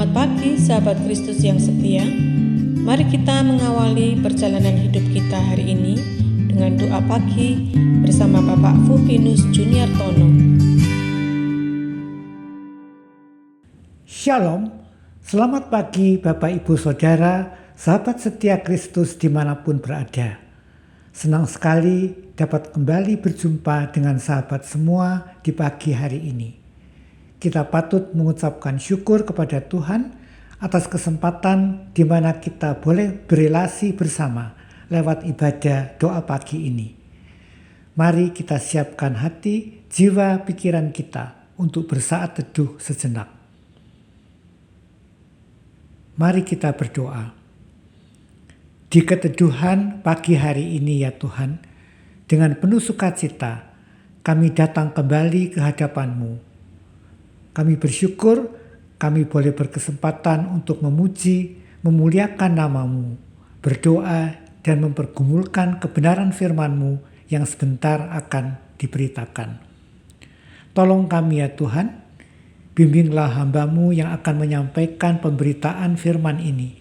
Selamat pagi sahabat Kristus yang setia. Mari kita mengawali perjalanan hidup kita hari ini dengan doa pagi bersama Bapak Fulvinus Juniartono. Shalom, selamat pagi Bapak Ibu Saudara, sahabat setia Kristus dimanapun berada. Senang sekali dapat kembali berjumpa dengan sahabat semua di pagi hari ini. Kita patut mengucapkan syukur kepada Tuhan atas kesempatan di mana kita boleh berelasi bersama lewat ibadah doa pagi ini. Mari kita siapkan hati, jiwa, pikiran kita untuk bersaat teduh sejenak. Mari kita berdoa. Di keteduhan pagi hari ini ya Tuhan, dengan penuh sukacita kami datang kembali ke hadapan-Mu. Kami bersyukur kami boleh berkesempatan untuk memuji, memuliakan nama-Mu, berdoa dan mempergumulkan kebenaran firman-Mu yang sebentar akan diberitakan. Tolong kami ya Tuhan, bimbinglah hamba-Mu yang akan menyampaikan pemberitaan firman ini.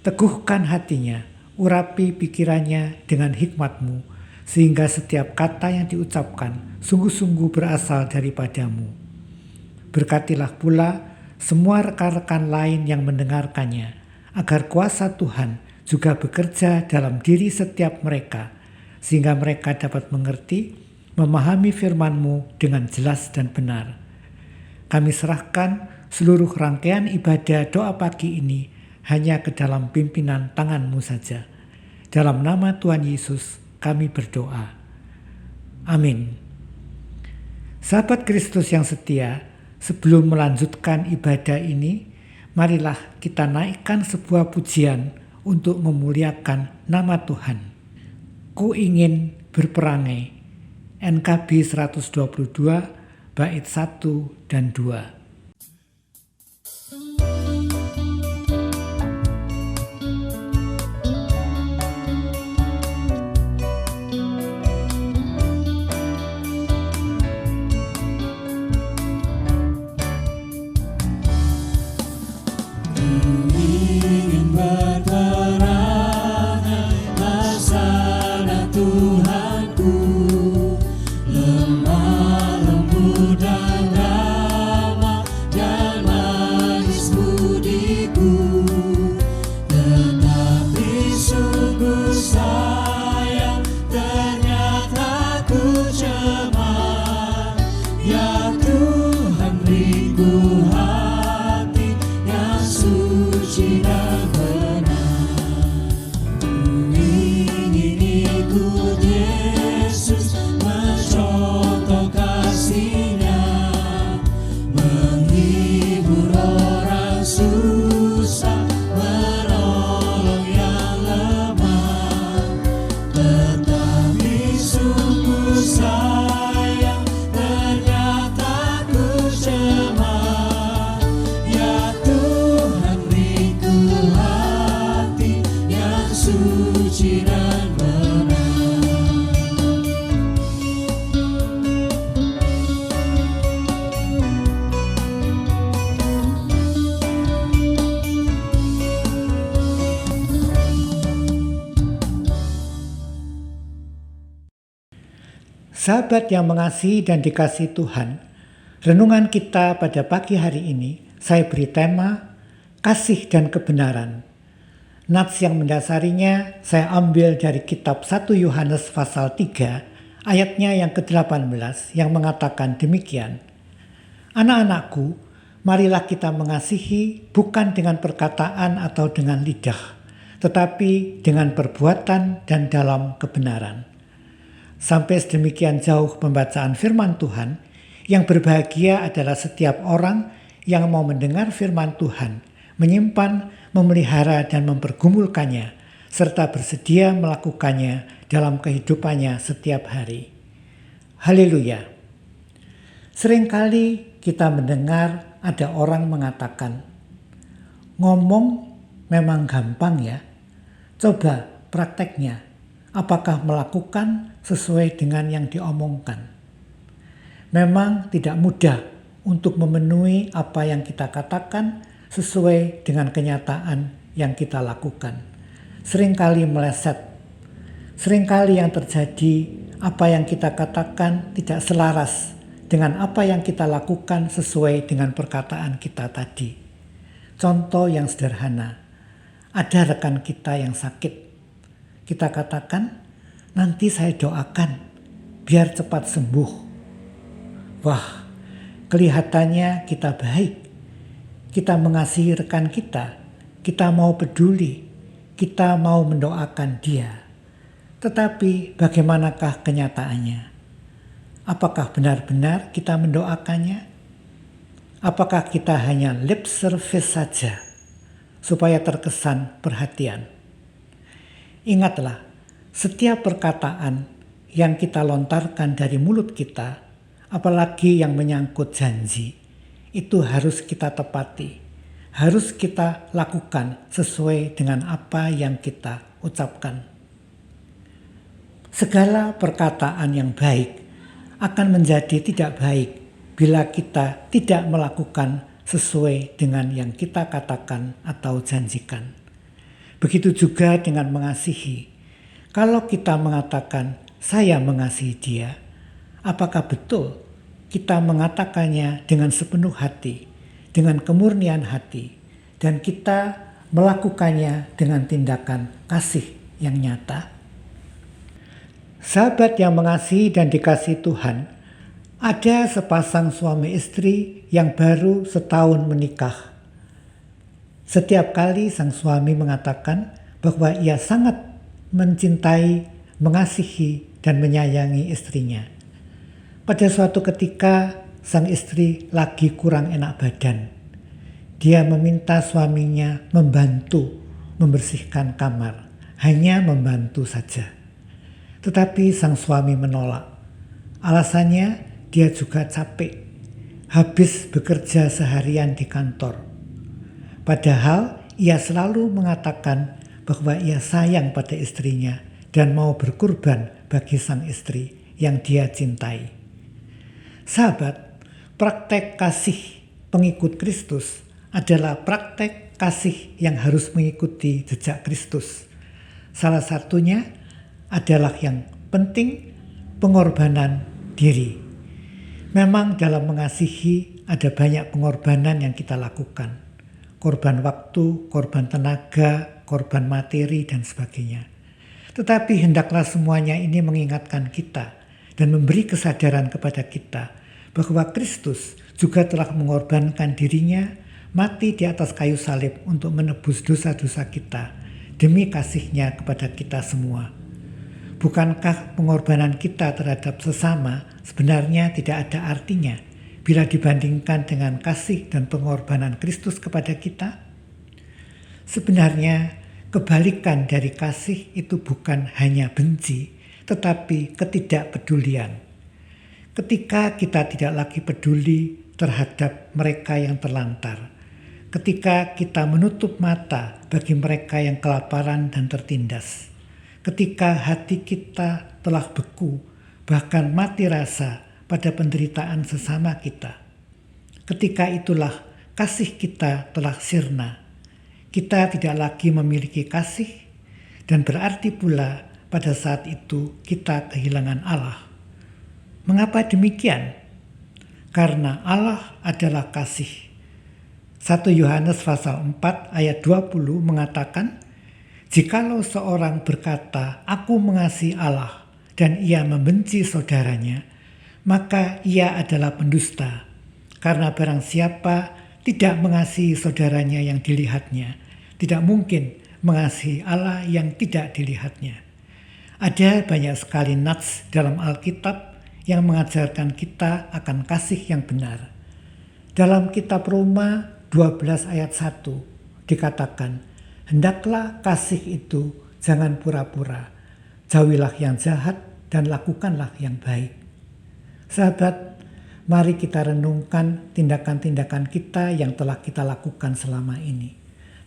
Teguhkan hatinya, urapi pikirannya dengan hikmat-Mu, sehingga setiap kata yang diucapkan sungguh-sungguh berasal daripada-Mu. Berkatilah pula semua rekan-rekan lain yang mendengarkannya, agar kuasa Tuhan juga bekerja dalam diri setiap mereka, sehingga mereka dapat mengerti, memahami firman-Mu dengan jelas dan benar. Kami serahkan seluruh rangkaian ibadah doa pagi ini hanya ke dalam pimpinan tangan-Mu saja. Dalam nama Tuhan Yesus kami berdoa. Amin. Sahabat Kristus yang setia, sebelum melanjutkan ibadah ini, marilah kita naikkan sebuah pujian untuk memuliakan nama Tuhan. Ku ingin berperangai, NKB 122, bait 1 dan 2. Sahabat yang mengasihi dan dikasihi Tuhan, renungan kita pada pagi hari ini saya beri tema kasih dan kebenaran. Nats yang mendasarinya saya ambil dari kitab 1 Yohanes pasal 3 ayatnya yang ke-18 yang mengatakan demikian. Anak-anakku, marilah kita mengasihi bukan dengan perkataan atau dengan lidah, tetapi dengan perbuatan dan dalam kebenaran. Sampai sedemikian jauh pembacaan firman Tuhan, yang berbahagia adalah setiap orang yang mau mendengar firman Tuhan, menyimpan, memelihara dan mempergumulkannya, serta bersedia melakukannya dalam kehidupannya setiap hari. Haleluya. Seringkali kita mendengar ada orang mengatakan, ngomong memang gampang ya, coba prakteknya. Apakah melakukan sesuai dengan yang diomongkan? Memang tidak mudah untuk memenuhi apa yang kita katakan sesuai dengan kenyataan yang kita lakukan. Seringkali meleset. Seringkali yang terjadi, apa yang kita katakan tidak selaras dengan apa yang kita lakukan sesuai dengan perkataan kita tadi. Contoh yang sederhana, ada rekan kita yang sakit. Kita katakan, nanti saya doakan biar cepat sembuh. Wah, kelihatannya kita baik. Kita mengasihi rekan kita mau peduli, kita mau mendoakan dia. Tetapi bagaimanakah kenyataannya? Apakah benar-benar kita mendoakannya? Apakah kita hanya lip service saja supaya terkesan perhatian? Ingatlah, setiap perkataan yang kita lontarkan dari mulut kita, apalagi yang menyangkut janji, itu harus kita tepati, harus kita lakukan sesuai dengan apa yang kita ucapkan. Segala perkataan yang baik akan menjadi tidak baik bila kita tidak melakukan sesuai dengan yang kita katakan atau janjikan. Begitu juga dengan mengasihi. Kalau kita mengatakan, saya mengasihi dia, apakah betul kita mengatakannya dengan sepenuh hati, dengan kemurnian hati, dan kita melakukannya dengan tindakan kasih yang nyata? Sahabat yang mengasihi dan dikasihi Tuhan, ada sepasang suami istri yang baru setahun menikah. Setiap kali sang suami mengatakan bahwa ia sangat mencintai, mengasihi, dan menyayangi istrinya. Pada suatu ketika, sang istri lagi kurang enak badan. Dia meminta suaminya membantu membersihkan kamar, hanya membantu saja. Tetapi sang suami menolak. Alasannya dia juga capek, habis bekerja seharian di kantor. Padahal ia selalu mengatakan bahwa ia sayang pada istrinya dan mau berkorban bagi sang istri yang dia cintai. Sahabat, praktek kasih pengikut Kristus adalah praktek kasih yang harus mengikuti jejak Kristus. Salah satunya adalah yang penting, pengorbanan diri. Memang dalam mengasihi ada banyak pengorbanan yang kita lakukan. Korban waktu, korban tenaga, korban materi, dan sebagainya. Tetapi hendaklah semuanya ini mengingatkan kita dan memberi kesadaran kepada kita bahwa Kristus juga telah mengorbankan dirinya mati di atas kayu salib untuk menebus dosa-dosa kita demi kasih-Nya kepada kita semua. Bukankah pengorbanan kita terhadap sesama sebenarnya tidak ada artinya bila dibandingkan dengan kasih dan pengorbanan Kristus kepada kita? Sebenarnya kebalikan dari kasih itu bukan hanya benci, tetapi ketidakpedulian. Ketika kita tidak lagi peduli terhadap mereka yang terlantar, ketika kita menutup mata bagi mereka yang kelaparan dan tertindas, ketika hati kita telah beku, bahkan mati rasa pada penderitaan sesama kita. Ketika itulah kasih kita telah sirna. Kita tidak lagi memiliki kasih dan berarti pula pada saat itu kita kehilangan Allah. Mengapa demikian? Karena Allah adalah kasih. 1 Yohanes pasal 4 ayat 20 mengatakan, jikalau seorang berkata, aku mengasihi Allah, dan ia membenci saudaranya, maka ia adalah pendusta. Karena barang siapa tidak mengasihi saudaranya yang dilihatnya, tidak mungkin mengasihi Allah yang tidak dilihatnya. Ada banyak sekali nats dalam Alkitab yang mengajarkan kita akan kasih yang benar. Dalam kitab Roma 12 ayat 1 dikatakan, hendaklah kasih itu jangan pura-pura, jauhilah yang jahat dan lakukanlah yang baik. Sahabat, mari kita renungkan tindakan-tindakan kita yang telah kita lakukan selama ini,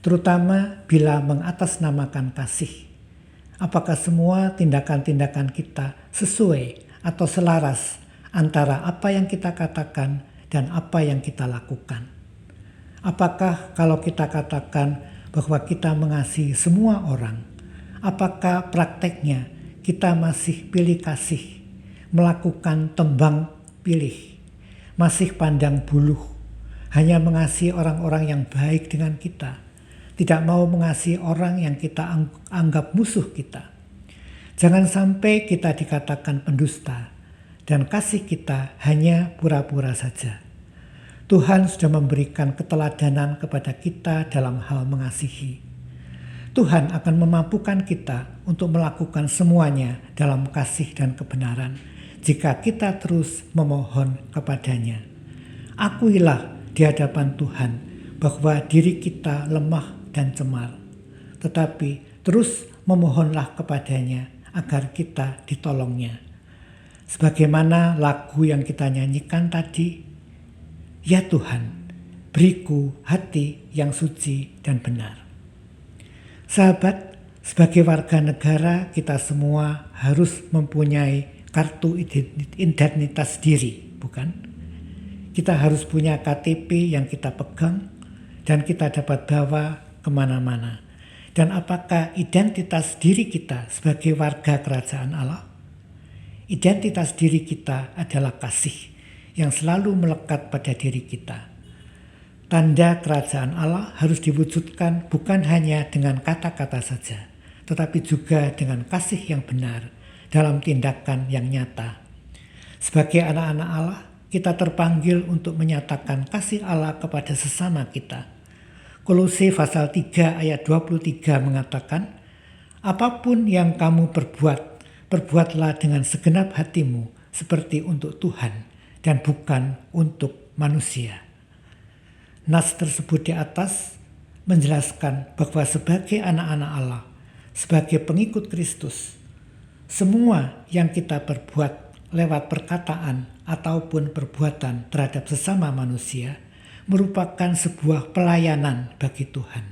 terutama bila mengatasnamakan kasih. Apakah semua tindakan-tindakan kita sesuai atau selaras antara apa yang kita katakan dan apa yang kita lakukan? Apakah kalau kita katakan bahwa kita mengasihi semua orang, apakah prakteknya kita masih pilih kasih, melakukan tembang pilih, masih pandang buluh, hanya mengasihi orang-orang yang baik dengan kita, tidak mau mengasihi orang yang kita anggap musuh kita? Jangan sampai kita dikatakan pendusta dan kasih kita hanya pura-pura saja. Tuhan sudah memberikan keteladanan kepada kita dalam hal mengasihi. Tuhan akan memampukan kita untuk melakukan semuanya dalam kasih dan kebenaran jika kita terus memohon kepadanya. Akuilah di hadapan Tuhan bahwa diri kita lemah dan cemar, tetapi terus memohonlah kepadanya agar kita ditolongnya. Sebagaimana lagu yang kita nyanyikan tadi, ya Tuhan, beriku hati yang suci dan benar. Sahabat, sebagai warga negara kita semua harus mempunyai kartu identitas diri, bukan? Kita harus punya KTP yang kita pegang dan kita dapat bawa kemana-mana. Dan apakah identitas diri kita sebagai warga kerajaan Allah? Identitas diri kita adalah kasih yang selalu melekat pada diri kita. Tanda kerajaan Allah harus diwujudkan bukan hanya dengan kata-kata saja, tetapi juga dengan kasih yang benar dalam tindakan yang nyata. Sebagai anak-anak Allah, kita terpanggil untuk menyatakan kasih Allah kepada sesama kita. Kolose pasal 3 ayat 23 mengatakan, apapun yang kamu perbuat, perbuatlah dengan segenap hatimu seperti untuk Tuhan dan bukan untuk manusia. Nas tersebut di atas menjelaskan bahwa sebagai anak-anak Allah, sebagai pengikut Kristus, semua yang kita perbuat lewat perkataan ataupun perbuatan terhadap sesama manusia merupakan sebuah pelayanan bagi Tuhan.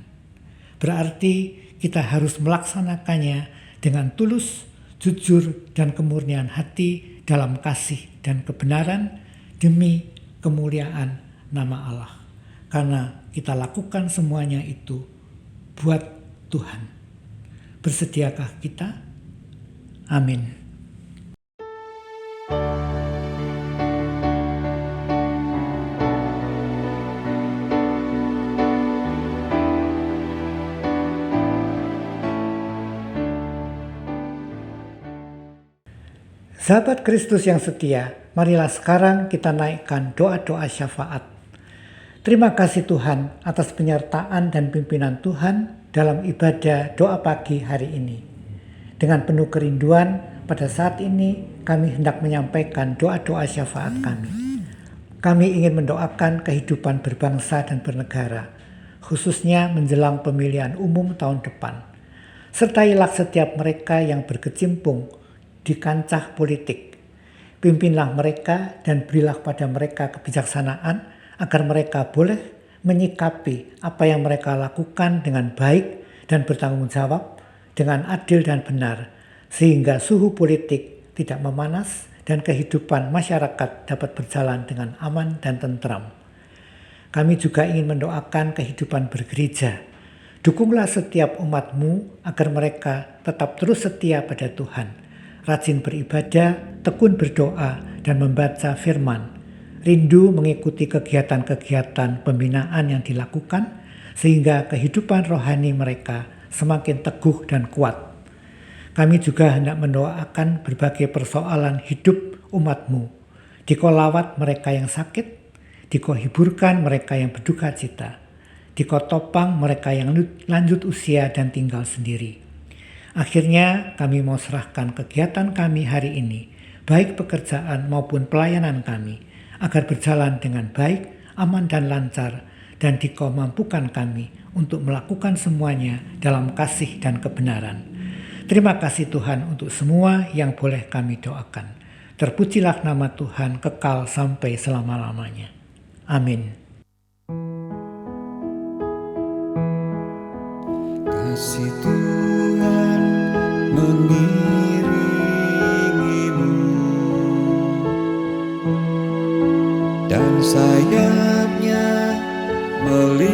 Berarti kita harus melaksanakannya dengan tulus, jujur, dan kemurnian hati dalam kasih dan kebenaran demi kemuliaan nama Allah. Karena kita lakukan semuanya itu buat Tuhan. Bersediakah kita? Amin. Sahabat Kristus yang setia, marilah sekarang kita naikkan doa-doa syafaat. Terima kasih Tuhan atas penyertaan dan pimpinan Tuhan dalam ibadah doa pagi hari ini. Dengan penuh kerinduan, pada saat ini kami hendak menyampaikan doa-doa syafaat kami. Kami ingin mendoakan kehidupan berbangsa dan bernegara, khususnya menjelang pemilihan umum tahun depan. Sertailah setiap mereka yang berkecimpung di kancah politik. Pimpinlah mereka dan berilah pada mereka kebijaksanaan agar mereka boleh menyikapi apa yang mereka lakukan dengan baik dan bertanggung jawab dengan adil dan benar, sehingga suhu politik tidak memanas dan kehidupan masyarakat dapat berjalan dengan aman dan tentram. Kami juga ingin mendoakan kehidupan bergereja. Dukunglah setiap umat-Mu agar mereka tetap terus setia pada Tuhan, rajin beribadah, tekun berdoa, dan membaca firman. Rindu mengikuti kegiatan-kegiatan pembinaan yang dilakukan sehingga kehidupan rohani mereka semakin teguh dan kuat. Kami juga hendak mendoakan berbagai persoalan hidup umat-Mu. Diko lawat mereka yang sakit, Diko hiburkan mereka yang berduka cita, Diko topang mereka yang lanjut usia dan tinggal sendiri. Akhirnya kami mau serahkan kegiatan kami hari ini, baik pekerjaan maupun pelayanan kami, agar berjalan dengan baik, aman dan lancar, dan Dikau mampukan kami untuk melakukan semuanya dalam kasih dan kebenaran. Terima kasih Tuhan untuk semua yang boleh kami doakan. Terpujilah nama Tuhan kekal sampai selama-lamanya. Amin. Kasih Tuhan mengiringimu dan sayapnya melindungi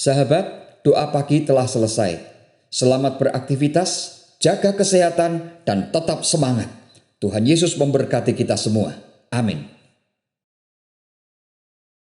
Sahabat, doa pagi telah selesai. Selamat beraktivitas, jaga kesehatan, dan tetap semangat. Tuhan Yesus memberkati kita semua. Amin.